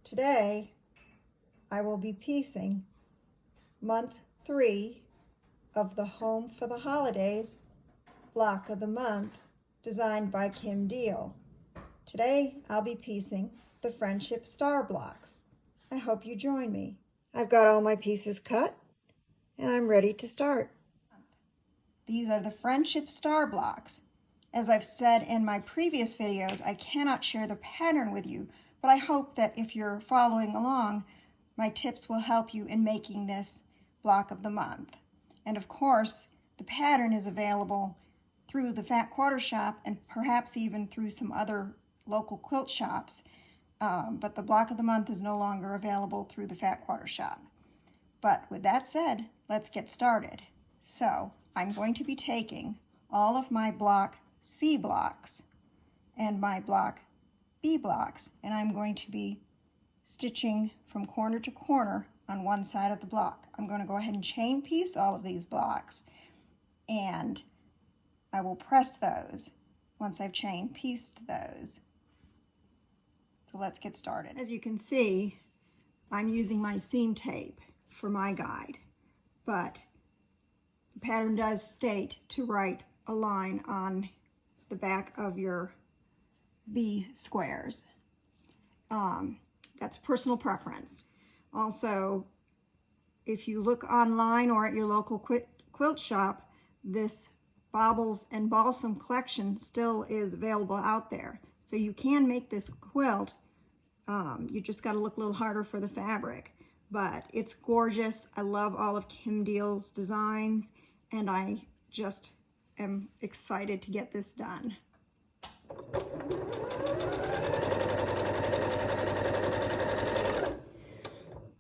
Today, I will be piecing month 3 of the Home for the Holidays block of the month designed by Kim Deal. Today, I'll be piecing the Friendship Star blocks. I hope you join me. I've got all my pieces cut and I'm ready to start. These are the Friendship Star blocks. As I've said in my previous videos, I cannot share the pattern with you, but I hope that if you're following along, my tips will help you in making this block of the month. And of course, the pattern is available through the Fat Quarter Shop and perhaps even through some other local quilt shops, but the block of the month is no longer available through the Fat Quarter Shop. But with that said, let's get started. So I'm going to be taking all of my block C blocks and my block B blocks, and I'm going to be stitching from corner to corner on one side of the block. I'm going to go ahead and chain piece all of these blocks, and I will press those once I've chain pieced those. So let's get started. As you can see, I'm using my seam tape for my guide, but the pattern does state to write a line on the back of your B squares. That's personal preference. Also, if you look online or at your local quilt shop, this Baubles and Balsam collection still is available out there. So you can make this quilt. You just got to look a little harder for the fabric, but it's gorgeous. I love all of Kim Deal's designs, and I just am excited to get this done.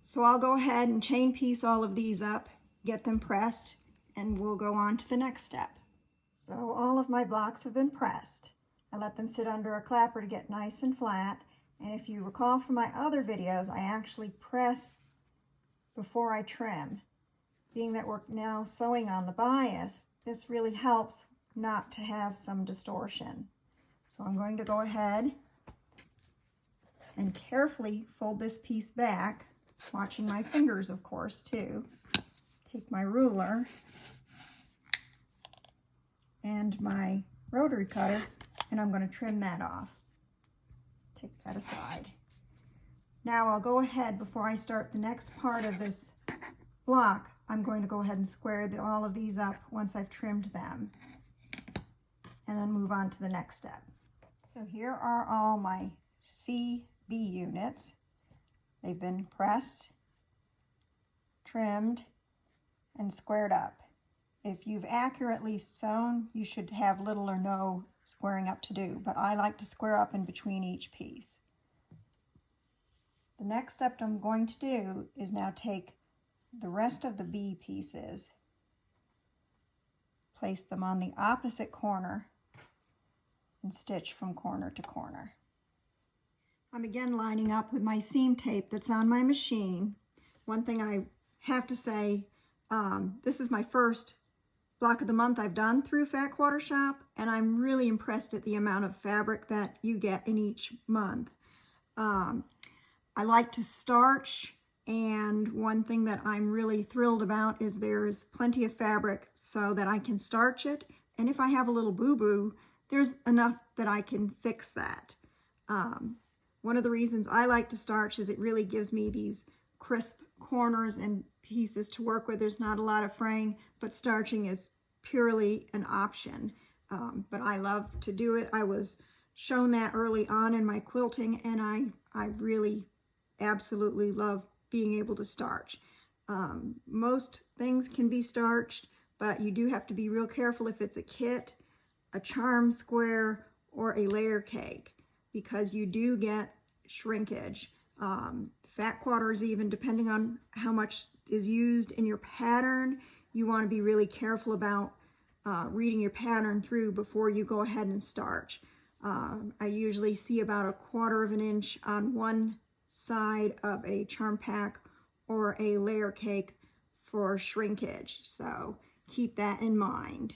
So I'll go ahead and chain piece all of these up, get them pressed, and we'll go on to the next step. So all of my blocks have been pressed. I let them sit under a clapper to get nice and flat. And if you recall from my other videos, I actually press before I trim. Being that we're now sewing on the bias, this really helps not to have some distortion. So I'm going to go ahead and carefully fold this piece back, watching my fingers, of course, too. Take my ruler and my rotary cutter, and I'm going to trim that off. Take that aside. Now I'll go ahead, before I start the next part of this block, I'm going to go ahead and square all of these up once I've trimmed them, and then move on to the next step. So here are all my CB units. They've been pressed, trimmed, and squared up. If you've accurately sewn, you should have little or no squaring up to do, but I like to square up in between each piece. The next step I'm going to do is now take the rest of the B pieces, place them on the opposite corner, and stitch from corner to corner. I'm again lining up with my seam tape that's on my machine. One thing I have to say, this is my first block of the month I've done through Fat Quarter Shop, and I'm really impressed at the amount of fabric that you get in each month. I like to starch, and one thing that I'm really thrilled about is there's plenty of fabric so that I can starch it, and if I have a little boo-boo, there's enough that I can fix that. One of the reasons I like to starch is it really gives me these crisp corners and pieces to work with. There's not a lot of fraying, but starching is purely an option. But I love to do it. I was shown that early on in my quilting, and I really absolutely love being able to starch. Most things can be starched, but you do have to be real careful if it's a kit, a charm square, or a layer cake, because you do get shrinkage. Fat quarters, even depending on how much is used in your pattern, you want to be really careful about reading your pattern through before you go ahead and starch. I usually see about 1/4 inch on one side of a charm pack or a layer cake for shrinkage, so keep that in mind.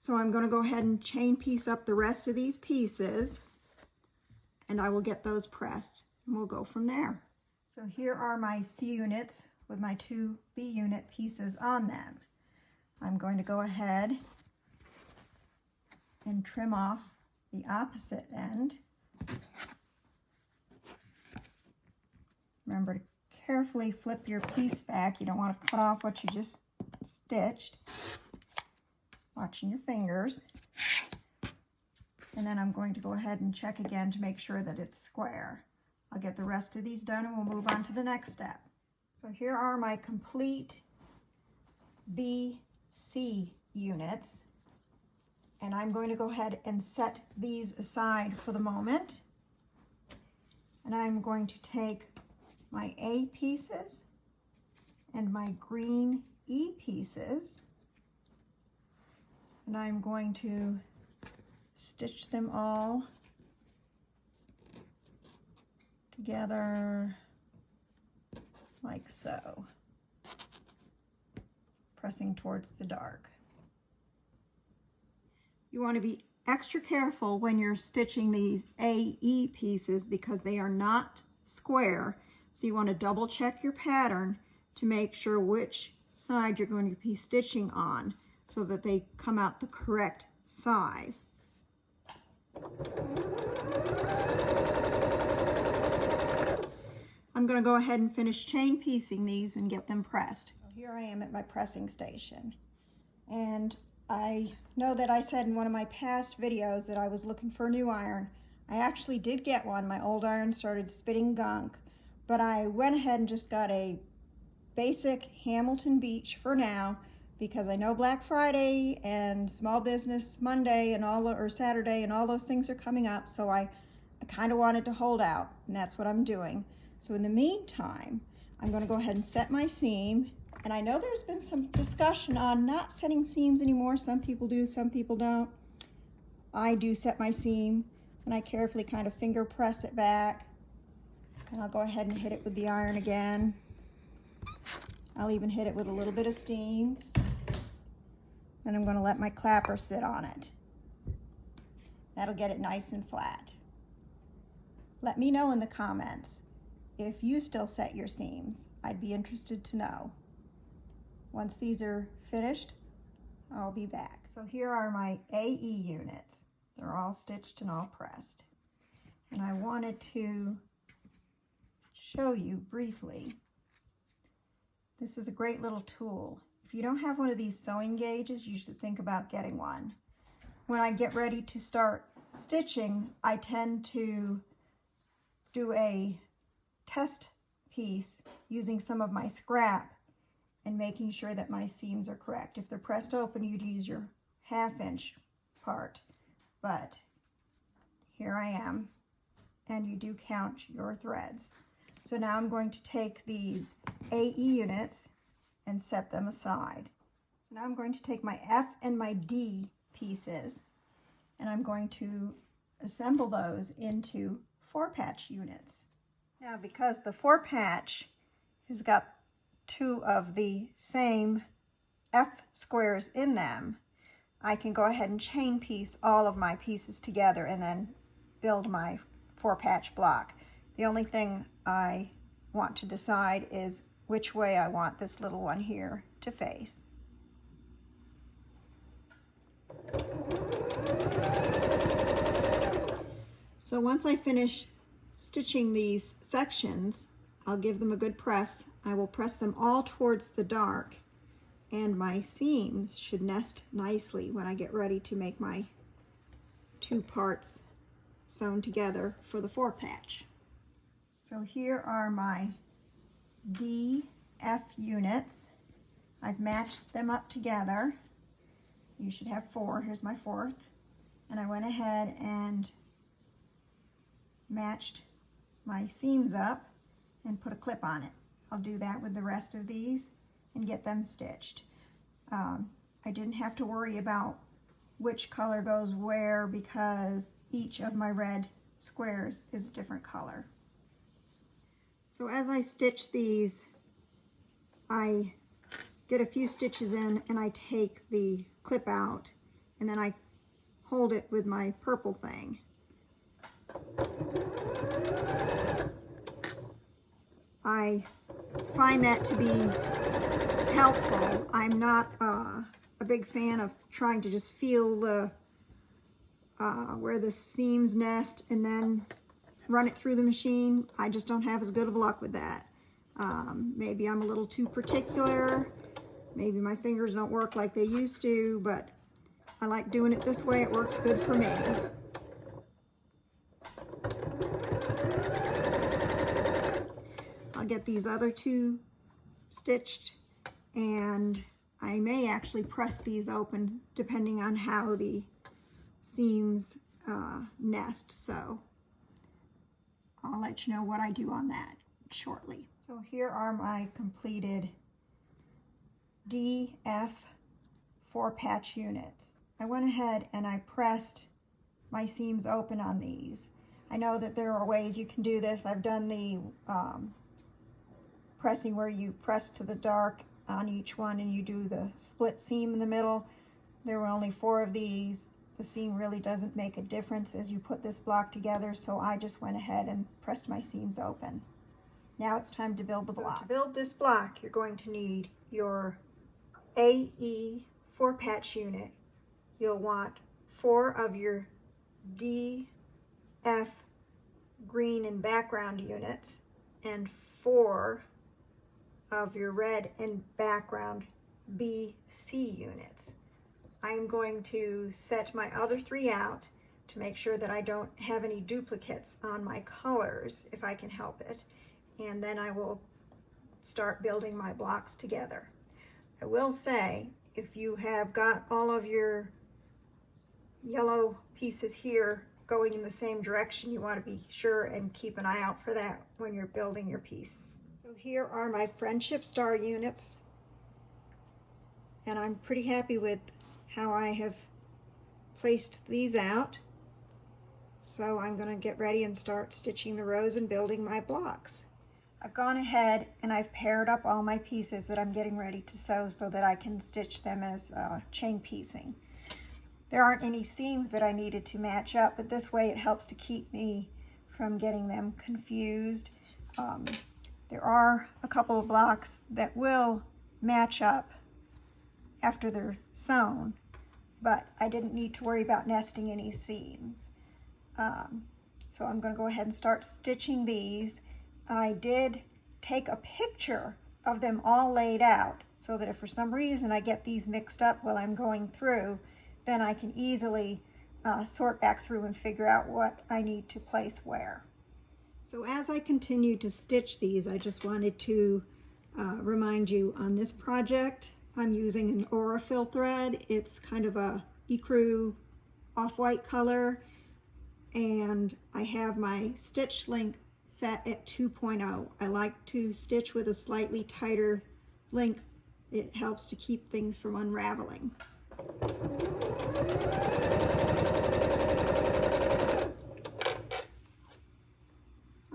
So I'm going to go ahead and chain piece up the rest of these pieces, and I will get those pressed, and we'll go from there. So here are my C units with my 2 B unit pieces on them. I'm going to go ahead and trim off the opposite end. Remember to carefully flip your piece back. You don't want to cut off what you just stitched. Watching your fingers. And then I'm going to go ahead and check again to make sure that it's square. I'll get the rest of these done and we'll move on to the next step. So here are my complete BC units. And I'm going to go ahead and set these aside for the moment. And I'm going to take my A pieces and my green E pieces, and I'm going to stitch them all together like so, pressing towards the dark. You want to be extra careful when you're stitching these AE pieces because they are not square. So you want to double check your pattern to make sure which side you're going to be stitching on so that they come out the correct size. I'm going to go ahead and finish chain piecing these and get them pressed. Here I am at my pressing station, and I know that I said in one of my past videos that I was looking for a new iron. I actually did get one. My old iron started spitting gunk, but I went ahead and just got a basic Hamilton Beach for now because I know Black Friday and Small Business Monday and or Saturday and all those things are coming up, so I kind of wanted to hold out, and that's what I'm doing. So in the meantime, I'm going to go ahead and set my seam. And I know there's been some discussion on not setting seams anymore. Some people do, some people don't. I do set my seam, and I carefully kind of finger press it back. And I'll go ahead and hit it with the iron again. I'll even hit it with a little bit of steam. And I'm going to let my clapper sit on it. That'll get it nice and flat. Let me know in the comments if you still set your seams. I'd be interested to know. Once these are finished, I'll be back. So here are my AE units. They're all stitched and all pressed. And I wanted to show you briefly. This is a great little tool. If you don't have one of these sewing gauges, you should think about getting one. When I get ready to start stitching, I tend to do a test piece using some of my scrap and making sure that my seams are correct. If they're pressed open, you'd use your 1/2 inch part, but here I am, and you do count your threads. So now I'm going to take these AE units and set them aside. So now I'm going to take my F and my D pieces, and I'm going to assemble those into 4-patch units. Now, because the 4-patch has got 2 of the same F squares in them, I can go ahead and chain piece all of my pieces together and then build my 4-patch block. The only thing I want to decide is which way I want this little one here to face. So once I finish stitching these sections, I'll give them a good press. I will press them all towards the dark, and my seams should nest nicely when I get ready to make my 2 parts sewn together for the 4-patch. So here are my DF units. I've matched them up together. You should have 4. Here's my 4th. And I went ahead and matched my seams up and put a clip on it. I'll do that with the rest of these and get them stitched. I didn't have to worry about which color goes where because each of my red squares is a different color. So as I stitch these, I get a few stitches in and I take the clip out and then I hold it with my purple thing. I find that to be helpful. I'm not a big fan of trying to just feel the where the seams nest and then run it through the machine. I just don't have as good of luck with that. Maybe I'm a little too particular. Maybe my fingers don't work like they used to, but I like doing it this way. It works good for me. I'll get these other two stitched, and I may actually press these open depending on how the seams nest. So I'll let you know what I do on that shortly. So here are my completed DF 4-patch units. I went ahead and I pressed my seams open on these. I know that there are ways you can do this. I've done the pressing where you press to the dark on each one and you do the split seam in the middle. There were only 4 of these. The seam really doesn't make a difference as you put this block together, so I just went ahead and pressed my seams open. Now it's time to build the block. To build this block, you're going to need your AE 4-patch unit. You'll want 4 of your DF green and background units and 4 of your red and background BC units. I'm going to set my other 3 out to make sure that I don't have any duplicates on my colors if I can help it, and then I will start building my blocks together. I will say, if you have got all of your yellow pieces here going in the same direction, you want to be sure and keep an eye out for that when you're building your piece. So here are my Friendship Star units, and I'm pretty happy with how I have placed these out. So I'm going to get ready and start stitching the rows and building my blocks. I've gone ahead and I've paired up all my pieces that I'm getting ready to sew so that I can stitch them as chain piecing. There aren't any seams that I needed to match up, but this way it helps to keep me from getting them confused. There are a couple of blocks that will match up after they're sewn, but I didn't need to worry about nesting any seams. So I'm going to go ahead and start stitching these. I did take a picture of them all laid out so that if for some reason I get these mixed up while I'm going through, then I can easily sort back through and figure out what I need to place where. So as I continue to stitch these, I just wanted to remind you on this project, I'm using an Aurifil thread. It's kind of a ecru off-white color, and I have my stitch length set at 2.0. I like to stitch with a slightly tighter length. It helps to keep things from unraveling.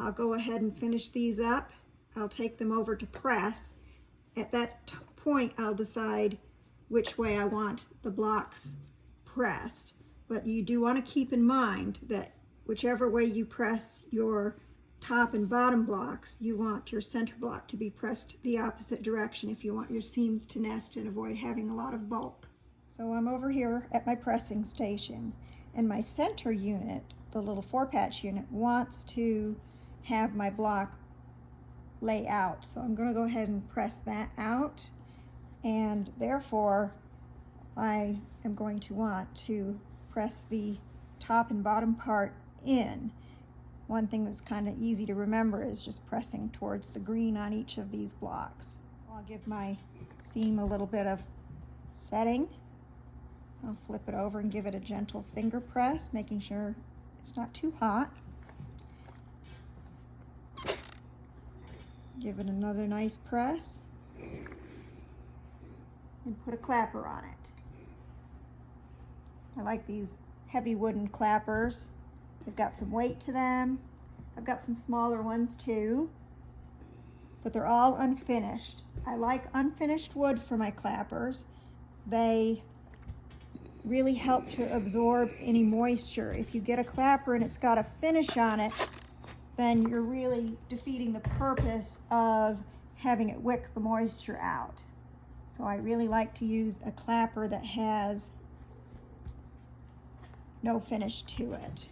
I'll go ahead and finish these up. I'll take them over to press. At that point, I'll decide which way I want the blocks pressed. But you do want to keep in mind that whichever way you press your top and bottom blocks, you want your center block to be pressed the opposite direction if you want your seams to nest and avoid having a lot of bulk. So I'm over here at my pressing station, and my center unit, the little 4-patch unit, wants to have my block lay out. So I'm going to go ahead and press that out, and therefore I am going to want to press the top and bottom part in. One thing that's kind of easy to remember is just pressing towards the green on each of these blocks. I'll give my seam a little bit of setting. I'll flip it over and give it a gentle finger press, making sure it's not too hot. Give it another nice press and put a clapper on it. I like these heavy wooden clappers. They've got some weight to them. I've got some smaller ones too, but they're all unfinished. I like unfinished wood for my clappers. They really help to absorb any moisture. If you get a clapper and it's got a finish on it, then you're really defeating the purpose of having it wick the moisture out. So I really like to use a clapper that has no finish to it.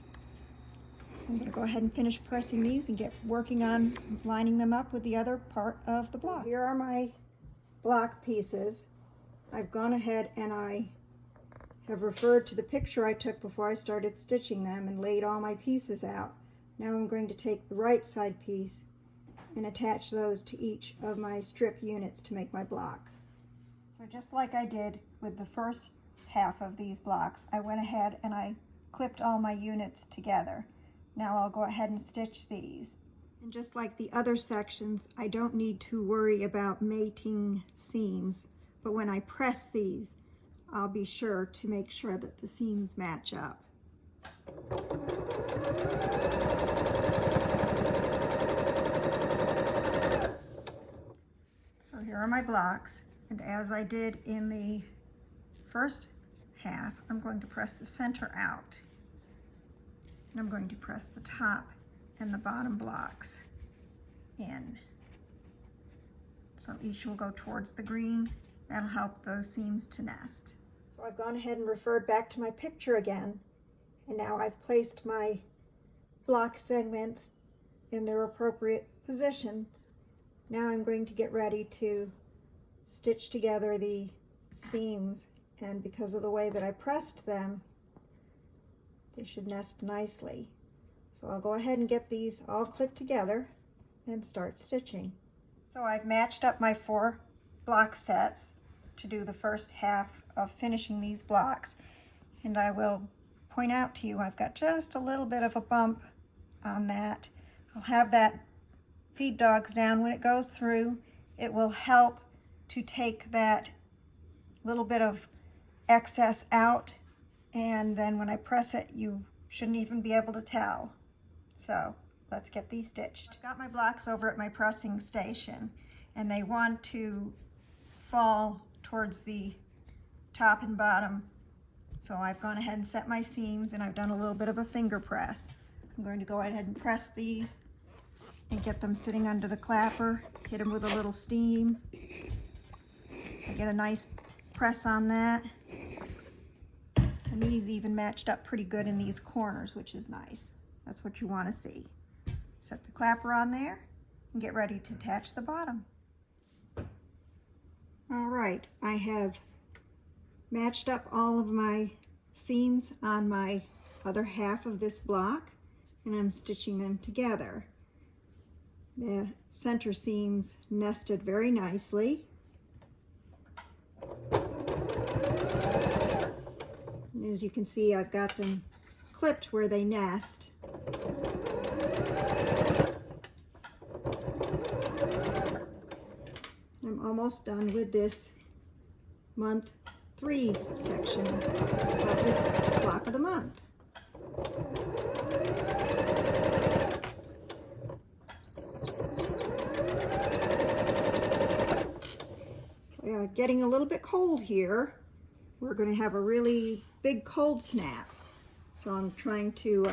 So I'm going to go ahead and finish pressing these and get working on lining them up with the other part of the block. Here are my block pieces. I've gone ahead and I have referred to the picture I took before I started stitching them and laid all my pieces out. Now I'm going to take the right side piece and attach those to each of my strip units to make my block. So just like I did with the first half of these blocks, I went ahead and I clipped all my units together. Now I'll go ahead and stitch these. And just like the other sections, I don't need to worry about mating seams, but when I press these, I'll be sure to make sure that the seams match up. So here are my blocks, and as I did in the first half, I'm going to press the center out. And I'm going to press the top and the bottom blocks in. So each will go towards the green. That'll help those seams to nest. So I've gone ahead and referred back to my picture again, and now I've placed my block segments in their appropriate positions. Now I'm going to get ready to stitch together the seams, and because of the way that I pressed them, they should nest nicely. So I'll go ahead and get these all clipped together and start stitching. So I've matched up my 4 block sets to do the first half of finishing these blocks, and I will point out to you I've got just a little bit of a bump on that. I'll have that feed dogs down. When it goes through, it will help to take that little bit of excess out, and then when I press it, you shouldn't even be able to tell. So let's get these stitched. I've got my blocks over at my pressing station, and they want to fall towards the top and bottom. So I've gone ahead and set my seams, and I've done a little bit of a finger press. I'm going to go ahead and press these and get them sitting under the clapper, hit them with a little steam. So I get a nice press on that. And these even matched up pretty good in these corners, which is nice. That's what you want to see. Set the clapper on there and get ready to attach the bottom. All right, I have matched up all of my seams on my other half of this block, and I'm stitching them together. The center seams nested very nicely. And as you can see, I've got them clipped where they nest. I'm almost done with this month 3 section of this block of the month. Getting a little bit cold here. We're going to have a really big cold snap. So I'm trying to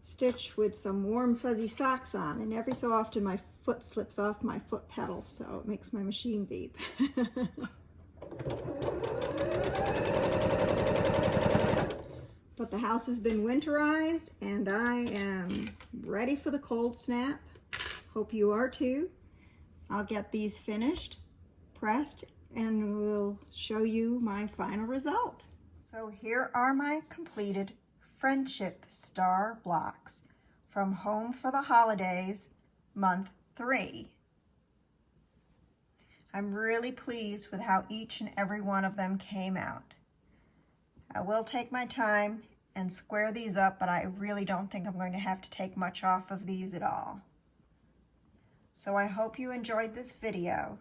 stitch with some warm fuzzy socks on, and every so often my foot slips off my foot pedal, so it makes my machine beep. But the house has been winterized and I am ready for the cold snap. Hope you are too. I'll get these finished, pressed, and we'll show you my final result. So here are my completed Friendship Star blocks from Home for the Holidays, month 3. I'm really pleased with how each and every one of them came out. I will take my time and square these up, but I really don't think I'm going to have to take much off of these at all. So I hope you enjoyed this video.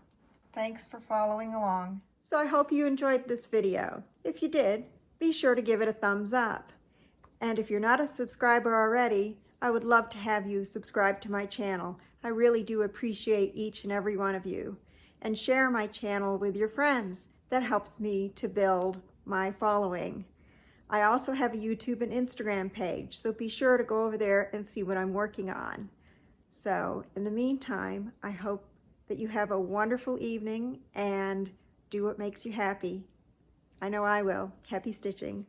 Thanks for following along. So I hope you enjoyed this video. If you did, be sure to give it a thumbs up. And if you're not a subscriber already, I would love to have you subscribe to my channel. I really do appreciate each and every one of you. And share my channel with your friends. That helps me to build my following. I also have a YouTube and Instagram page, so be sure to go over there and see what I'm working on. So in the meantime, I hope that you have a wonderful evening and do what makes you happy. I know I will. Happy stitching.